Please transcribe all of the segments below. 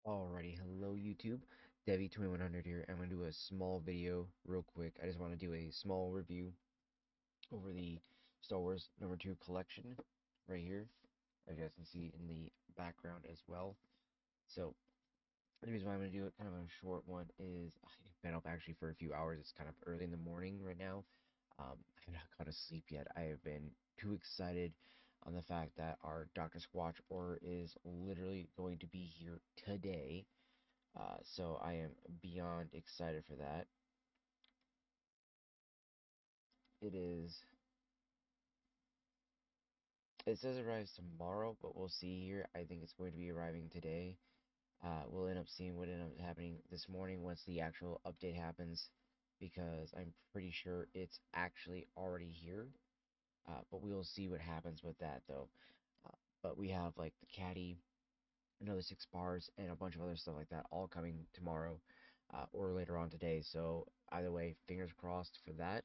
Alrighty, hello YouTube, Debbie2100 here. I'm going to do a small video real quick. I just want to do a small review over the Star Wars #2 collection right here, as you guys can see in the background as well. So, the reason why I'm going to do it kind of a short one is I've been up actually for a few hours. It's kind of early in the morning right now. I've not gone to sleep yet. I have been too excited on the fact that our Dr. Squatch order is literally going to be here today. So I am beyond excited for that. It is. It says it arrives tomorrow, but we'll see here. I think it's going to be arriving today. We'll end up seeing what ended up happening this morning once the actual update happens, because I'm pretty sure it's actually already here. But we'll see what happens with that though. But we have like the caddy, another 6 bars, and a bunch of other stuff like that all coming tomorrow or later on today. So either way, fingers crossed for that.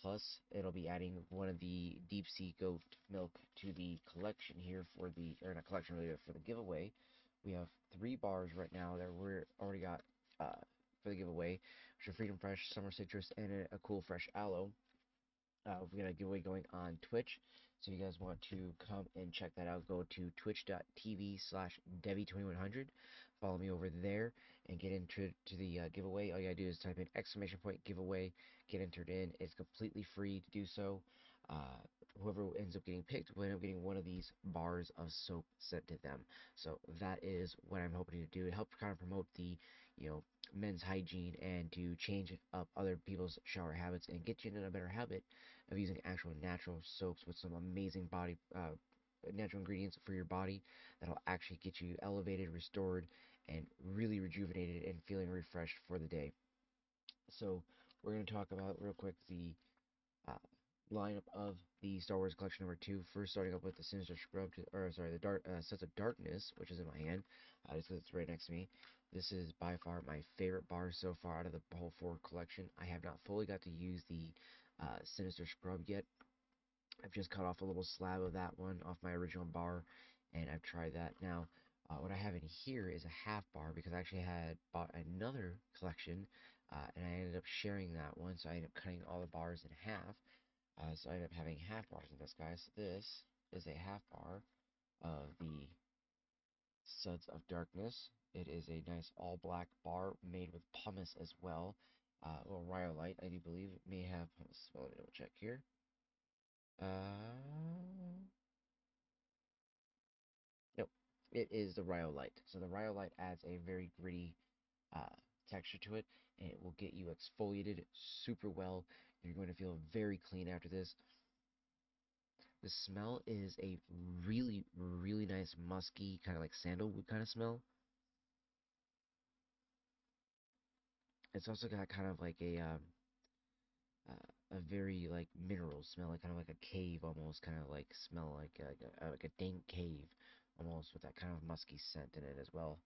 Plus, it'll be adding one of the deep sea goat milk to the collection here for the, or not collection really, for the giveaway. We have 3 bars right now that we're already got for the giveaway, which are Freedom Fresh, Summer Citrus, and a Cool Fresh Aloe. We got a giveaway going on Twitch. So if you guys want to come and check that out, go to twitch.tv/Debbie2100. Follow me over there and get into the giveaway. All you gotta do is type in !giveaway, get entered in. It's completely free to do so. Uh, Whoever ends up getting picked will end up getting one of these bars of soap sent to them. So that is what I'm hoping to do. It helps kind of promote the, you know, men's hygiene and to change up other people's shower habits and get you into a better habit of using actual natural soaps with some amazing body natural ingredients for your body that'll actually get you elevated, restored, and really rejuvenated and feeling refreshed for the day. So we're going to talk about real quick the uh, lineup of the Star Wars Collection #2. First, starting up with the Sinister Scrub, or sorry, the Sets of Darkness, which is in my hand, just because it's right next to me. This is by far my favorite bar so far out of the whole 4 collection. I have not fully got to use the Sinister Scrub yet. I've just cut off a little slab of that one off my original bar, and I've tried that. Now, what I have in here is a half bar because I actually had bought another collection, and I ended up sharing that one, so I ended up cutting all the bars in half. So I ended up having half bars in this, guys. This is a half bar of the Suds of Darkness. It is a nice all black bar made with pumice as well. Or rhyolite, I do believe. It may have, let me double check here. Nope, it is the rhyolite. So the rhyolite adds a very gritty uh, texture to it, and it will get you exfoliated super well. You're going to feel very clean after this. The smell is a really, really nice musky, kind of like sandalwood kind of smell. It's also got kind of like a very like mineral smell, like kind of like a cave almost, kind of like smell like a dank cave almost with that kind of musky scent in it as well.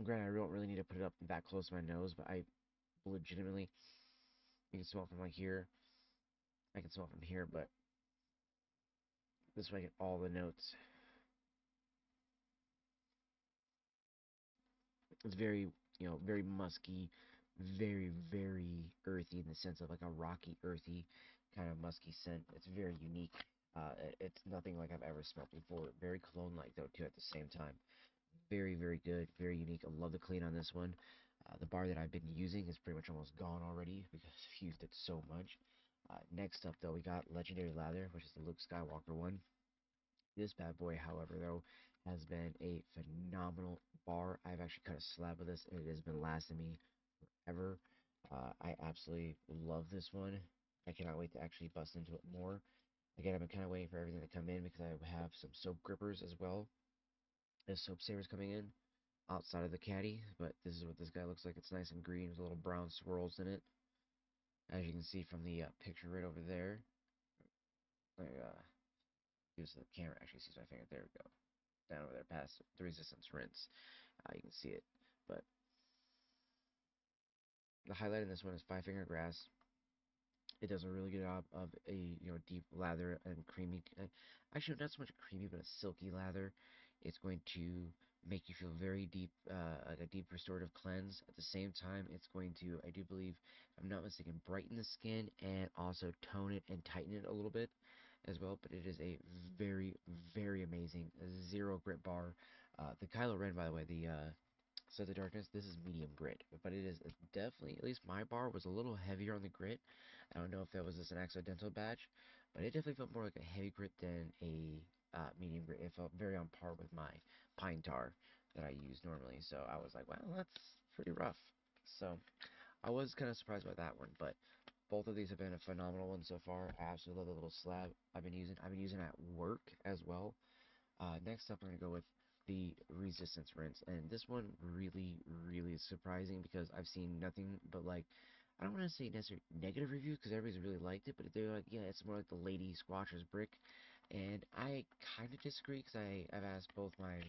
Granted, I don't really need to put it up that close to my nose, but I legitimately, you can smell it from like here. I can smell it from here, but this way I get all the notes. It's very, very musky, very, very earthy in the sense of like a rocky, earthy kind of musky scent. It's very unique. It's nothing like I've ever smelled before. Very cologne-like though too at the same time. Very, very good, very unique. I love the clean on this one. The bar that I've been using is pretty much almost gone already because I've used it so much. Next up though, we got Legendary Lather, which is the Luke Skywalker one. This bad boy, however, though, has been a phenomenal bar. I've actually cut a slab of this, and it has been lasting me forever. I absolutely love this one. I cannot wait to actually bust into it more. Again, I've been kind of waiting for everything to come in because I have some soap grippers as well as soap savers coming in outside of the caddy. But this is what this guy looks like. It's nice and green with little brown swirls in it, as you can see from the picture right over there. Like, use the camera actually sees my finger. There we go. Down over there past the resistance rinse. You can see it. But the highlight in this one is Five Finger Grass. It does a really good job of a deep lather and creamy. Actually, not so much creamy, but a silky lather. It's going to make you feel very deep, like a deep restorative cleanse. At the same time, it's going to, I do believe, if I'm not mistaken, brighten the skin and also tone it and tighten it a little bit as well. But it is a very, very amazing zero grit bar. The Kylo Ren, by the way, so the darkness, this is medium grit, but it is definitely, at least my bar was a little heavier on the grit. I don't know if that was just an accidental batch, but it definitely felt more like a heavy grit than a medium grit. It felt very on par with my pine tar that I use normally. So I was like, wow, that's pretty rough. So I was kind of surprised by that one, but both of these have been a phenomenal one so far. I absolutely love the little slab I've been using. I've been using it at work as well. Next up, we're going to go with the resistance rinse. And this one really, really is surprising because I've seen nothing but like, I don't want to say necessarily negative reviews because everybody's really liked it, but they're like, yeah, it's more like the lady squatchers bricc. And I kind of disagree because I've asked both my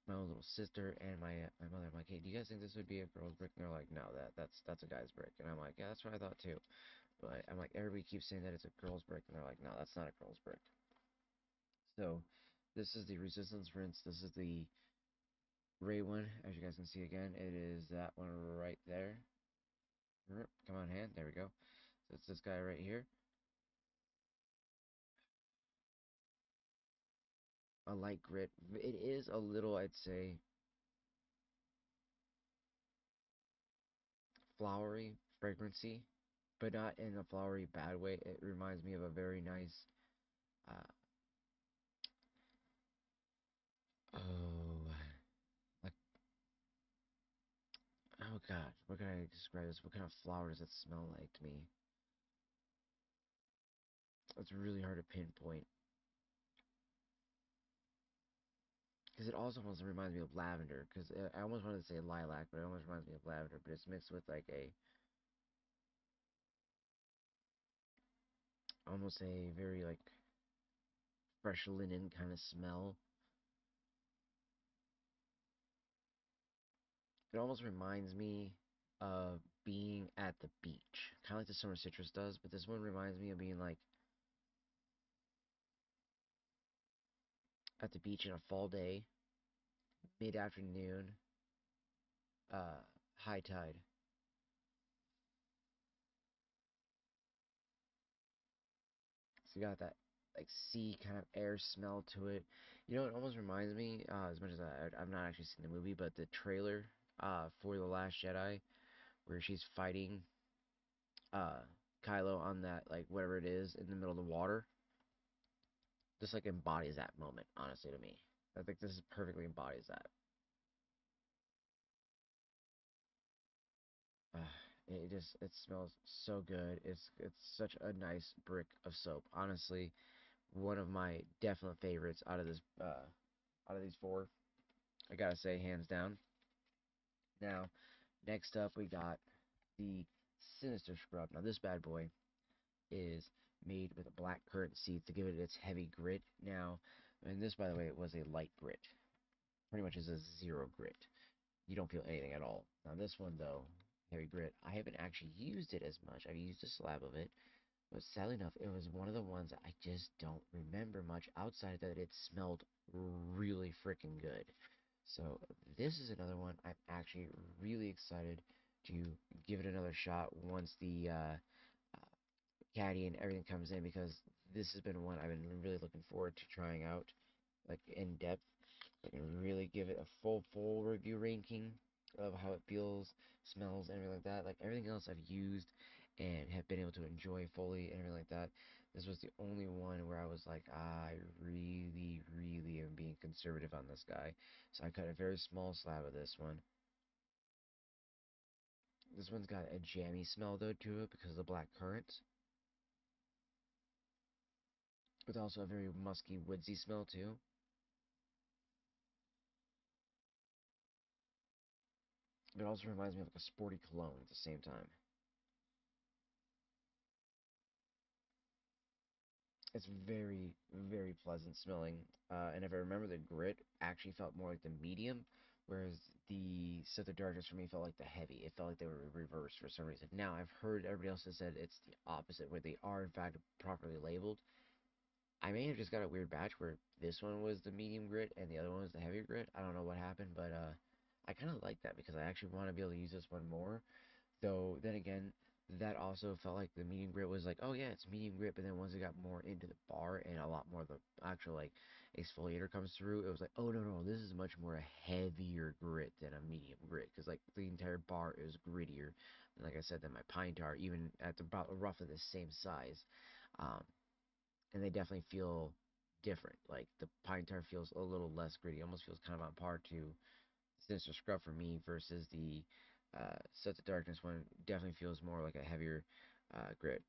own little sister and my mother. I'm like, hey, do you guys think this would be a girl's brick? And they're like, no, that's a guy's brick. And I'm like, yeah, that's what I thought too. But I'm like, everybody keeps saying that it's a girl's brick, and they're like, no, that's not a girl's brick. So this is the resistance rinse. This is the gray one, as you guys can see again. It is that one right there. Come on, hand. There we go. So it's this guy right here. A light grit. It is a little, I'd say, flowery, fragrancy, but not in a flowery bad way. It reminds me of a very nice, uh, oh, like, oh God, what can I describe this? What kind of flower does it smell like to me? It's really hard to pinpoint. Because it also almost reminds me of lavender. Because I almost wanted to say lilac, but it almost reminds me of lavender. But it's mixed with like a almost a very like fresh linen kind of smell. It almost reminds me of being at the beach, kind of like the summer citrus does. But this one reminds me of being like at the beach in a fall day, mid afternoon, uh, high tide. So you got that like sea kind of air smell to it. You know, it almost reminds me, as much as I've not actually seen the movie, but the trailer for The Last Jedi, where she's fighting uh, Kylo on that, like, whatever it is in the middle of the water. Just like embodies that moment, honestly, to me. I think this perfectly embodies that. It smells so good. It's such a nice brick of soap. Honestly, one of my definite favorites out of these four. I gotta say, hands down. Now, next up we got the Sinister Scrub. Now this bad boy is made with a black currant seed to give it its heavy grit. Now, and this, by the way, it was a light grit. Pretty much is a zero grit. You don't feel anything at all. Now this one though, heavy grit, I haven't actually used it as much. I've used a slab of it, but sadly enough, it was one of the ones that I just don't remember much outside that it smelled really freaking good. So this is another one I'm actually really excited to give it another shot once the caddy and everything comes in, because this has been one I've been really looking forward to trying out, like in depth. I can really give it a full review ranking of how it feels, smells, and everything like that. Like everything else I've used and have been able to enjoy fully and everything like that. This was the only one where I was like, I really am being conservative on this guy. So I cut a very small slab of this one. This one's got a jammy smell though to it because of the black currants, with also a very musky, woodsy smell too. But it also reminds me of like a sporty cologne at the same time. It's very pleasant smelling. And if I remember, the grit actually felt more like the medium, whereas the Sith of Darkness for me felt like the heavy. It felt like they were reversed for some reason. Now I've heard everybody else has said it's the opposite, where they are in fact properly labeled. I may have just got a weird batch where this one was the medium grit and the other one was the heavy grit. I don't know what happened, but I kind of like that because I actually want to be able to use this one more. Though then again, that also felt like the medium grit was like, oh yeah, it's medium grit, but then once it got more into the bar and a lot more of the actual like exfoliator comes through, it was like, oh no no, this is much more a heavier grit than a medium grit because like the entire bar is grittier. And like I said, than my pine tar, even at about roughly the same size. Um, and they definitely feel different. Like the pine tar feels a little less gritty, almost feels kind of on par to Sinister Scrub for me versus the Sets of Darkness one. Definitely feels more like a heavier grit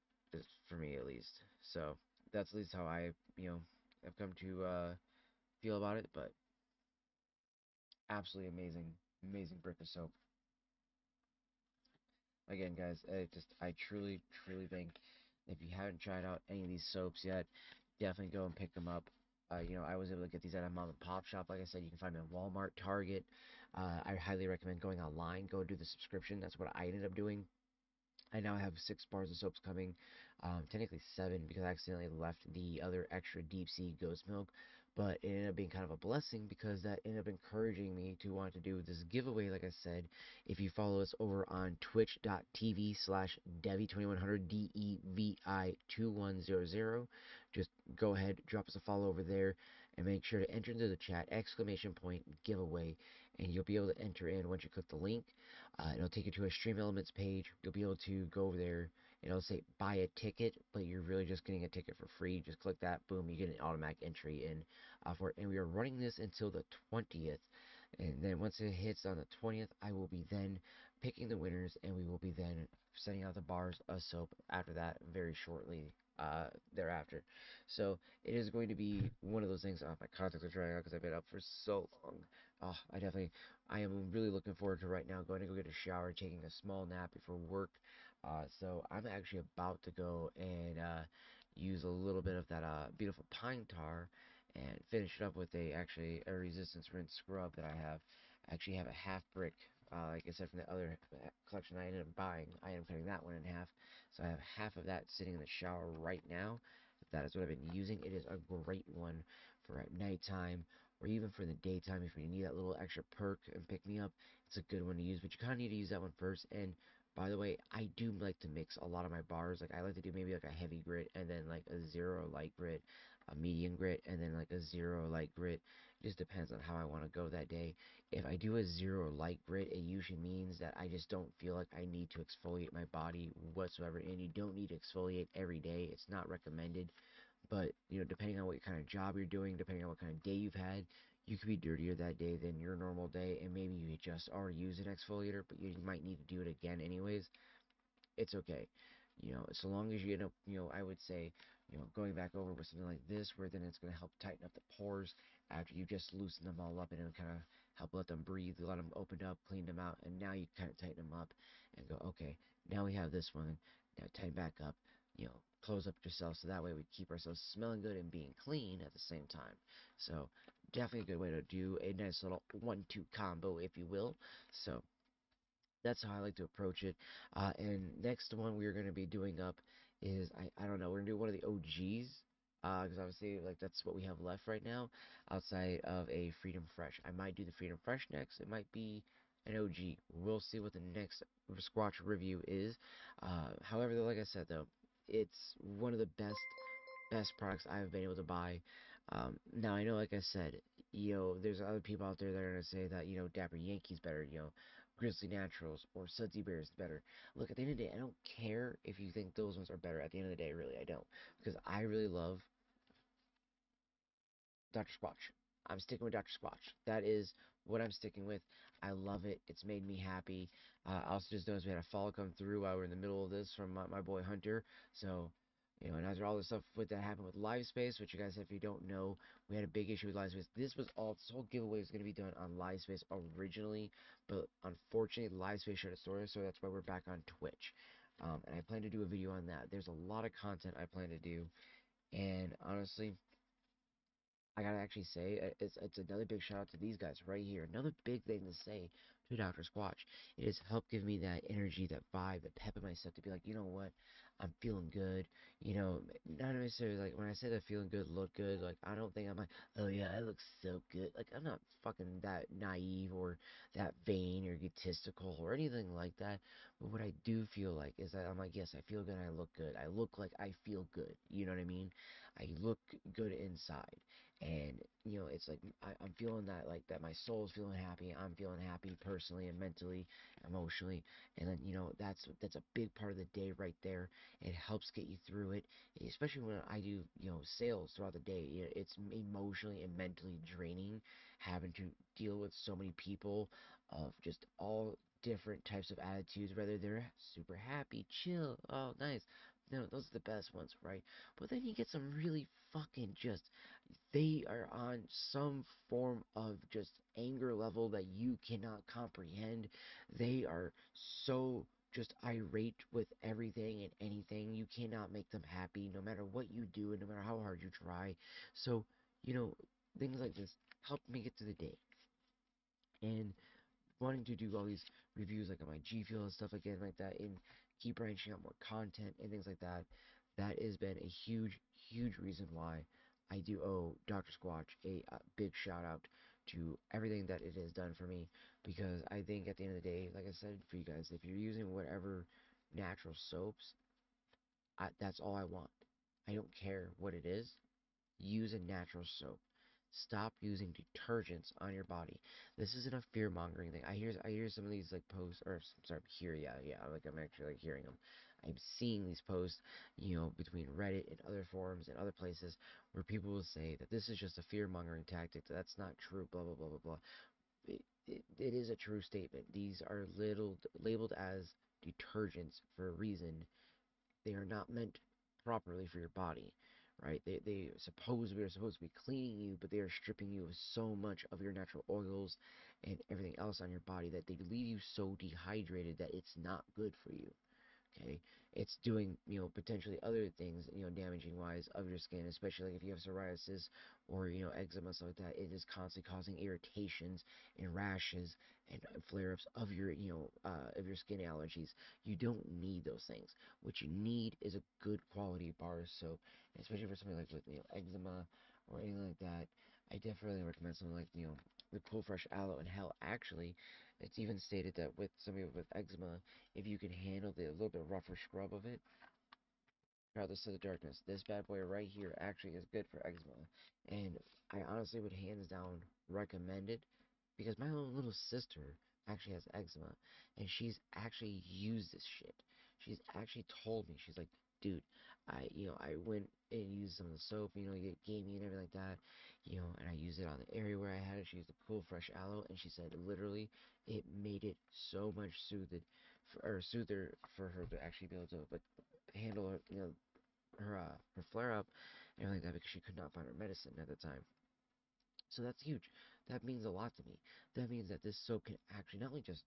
for me at least. So that's at least how I have come to feel about it. But absolutely amazing, amazing brick of soap. Again, guys, I truly, truly think if you haven't tried out any of these soaps yet, definitely go and pick them up. I was able to get these at a mom and pop shop. Like I said, you can find them at Walmart, Target. I highly recommend going online. Go do the subscription. That's what I ended up doing. I now have 6 bars of soaps coming, technically 7 because I accidentally left the other extra deep sea ghost milk. But it ended up being kind of a blessing because that ended up encouraging me to want to do this giveaway. Like I said, if you follow us over on twitch.tv/Devi2100, DEVI2100, just go ahead, drop us a follow over there, and make sure to enter into the chat !giveaway, and you'll be able to enter in once you click the link. It'll take you to a Stream Elements page. You'll be able to go over there. It'll say buy a ticket, but you're really just getting a ticket for free. Just click that, boom, you get an automatic entry in for it. And we are running this until the 20th. And then once it hits on the 20th, I will be then picking the winners, and we will be then sending out the bars of soap after that very shortly thereafter. So it is going to be one of those things. Oh, my contacts are drying out because I've been up for so long. Oh, I am really looking forward to right now going to go get a shower, taking a small nap before work. So I'm actually about to go and use a little bit of that beautiful pine tar and finish it up with a resistance rinse scrub that I have. I actually have a half brick. Like I said, from the other collection I ended up buying, I am cutting that one in half. So I have half of that sitting in the shower right now. That is what I've been using. It is a great one for at nighttime or even for the daytime if you need that little extra perk and pick me up. It's a good one to use, but you kind of need to use that one first. And by the way, I do like to mix a lot of my bars. Like I like to do maybe like a heavy grit and then like a 0 light grit, a medium grit, and then like a 0 light grit. It just depends on how I want to go that day. If I do a 0 light grit, it usually means that I just don't feel like I need to exfoliate my body whatsoever. And you don't need to exfoliate every day. It's not recommended. But, depending on what kind of job you're doing, depending on what kind of day you've had, you could be dirtier that day than your normal day, and maybe you just already use an exfoliator, but you might need to do it again anyways. It's okay. So long as you end up, I would say, going back over with something like this, where then it's going to help tighten up the pores after you just loosen them all up and it'll kind of help let them breathe, let them open up, clean them out, and now you kind of tighten them up and go, okay, now we have this one, now tighten back up, close up yourself so that way we keep ourselves smelling good and being clean at the same time. So definitely a good way to do a nice little 1-2 combo, if you will. So that's how I like to approach it. And next one we're going to be doing up is, I don't know, we're going to do one of the OGs. Because obviously, like, that's what we have left right now outside of a Freedom Fresh. I might do the Freedom Fresh next. It might be an OG. We'll see what the next Squatch review is. However, though, like I said, though, it's one of the best products I've been able to buy. Now, I know, like I said, there's other people out there that are going to say that, Dapper Yankee's better, Grizzly Naturals or Sudsy Bear is better. Look, at the end of the day, I don't care if you think those ones are better. At the end of the day, really, I don't. Because I really love Dr. Squatch. I'm sticking with Dr. Squatch. That is what I'm sticking with. I love it. It's made me happy. I also just noticed we had a fall come through while we are in the middle of this from my boy Hunter. So, and after all the stuff with that happened with Live Space, which you guys, if you don't know, we had a big issue with Live Space. This whole giveaway was going to be done on Live Space originally, but unfortunately, Live Space shut its doors, so that's why we're back on Twitch. And I plan to do a video on that. There's a lot of content I plan to do, and honestly, I gotta actually say, it's another big shout out to these guys right here. Another big thing to say to Dr. Squatch. It has helped give me that energy, that vibe, that pep in myself to be like, you know what, I'm feeling good. You know, not necessarily like when I say that feeling good, look good. Like I don't think I'm like, oh yeah, I look so good. Like I'm not fucking that naive or that vain or egotistical or anything like that. But what I do feel like is that I'm like, yes, I feel good. I look good. I look like I feel good. You know what I mean? I look good inside. And it's like I'm feeling that, like that my soul's feeling happy. I'm feeling happy personally and mentally, emotionally. And then that's a big part of the day right there. It helps get you through it, especially when I do sales throughout the day. It's emotionally and mentally draining having to deal with so many people of just all different types of attitudes, whether they're super happy, chill, oh nice. Those are the best ones, right? But then you get some really fucking just, they are on some form of just anger level that you cannot comprehend. They are so just irate with everything and anything. You cannot make them happy no matter what you do and no matter how hard you try. So, you know, things like this help me get to the day. And wanting to do all these reviews like on my G Fuel and stuff again like that and keep branching out more content and things like that. That has been a huge, huge reason why I do owe Dr. Squatch a big shout out to everything that it has done for me, because I think at the end of the day, like I said for you guys, if you're using whatever natural soaps, that's all I want. I don't care what it is. Use a natural soap. Stop using detergents on your body. This isn't a fear mongering thing. I hear some of these like posts, or I'm sorry, here, yeah, like I'm actually like hearing them. I'm seeing these posts, between Reddit and other forums and other places where people will say that this is just a fear mongering tactic. That's not true. Blah blah blah blah blah. It is a true statement. These are labeled as detergents for a reason. They are not meant properly for your body, right? They are supposed to be cleaning you, but they are stripping you of so much of your natural oils and everything else on your body that they leave you so dehydrated that it's not good for you. Okay, it's doing potentially other things damaging wise of your skin, especially like if you have psoriasis or eczema, stuff like that. It is constantly causing irritations and rashes and flare-ups of your skin allergies. You don't need those things. What you need is a good quality bar of soap, especially for something like with eczema or anything like that. I definitely recommend something like the Cool Fresh Aloe. And hell, actually, it's even stated that with somebody with eczema, if you can handle the little bit rougher scrub of it, regardless of the darkness, this bad boy right here actually is good for eczema. And I honestly would hands down recommend it, because my own little sister actually has eczema, and she's actually used this shit. She's actually told me, she's like, dude, I went and used some of the soap, it gave me and everything like that, and I used it on the area where I had it. She used the Cool Fresh Aloe, and she said literally it made it so much soother for her to actually be able to handle her flare up and everything like that, because she could not find her medicine at the time. So that's huge. That means a lot to me. That means that this soap can actually not only just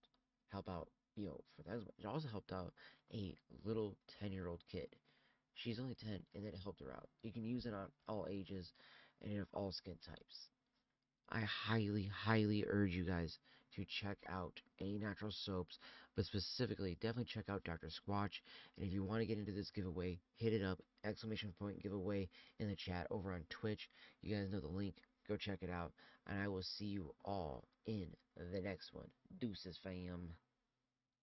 help out, for that, it also helped out a little 10-year-old kid. She's only 10, and then it helped her out. You can use it on all ages and of all skin types. I highly, highly urge you guys to check out any natural soaps, but specifically, definitely check out Dr. Squatch. And if you want to get into this giveaway, hit it up, exclamation point giveaway in the chat over on Twitch. You guys know the link. Go check it out. And I will see you all in the next one. Deuces, fam.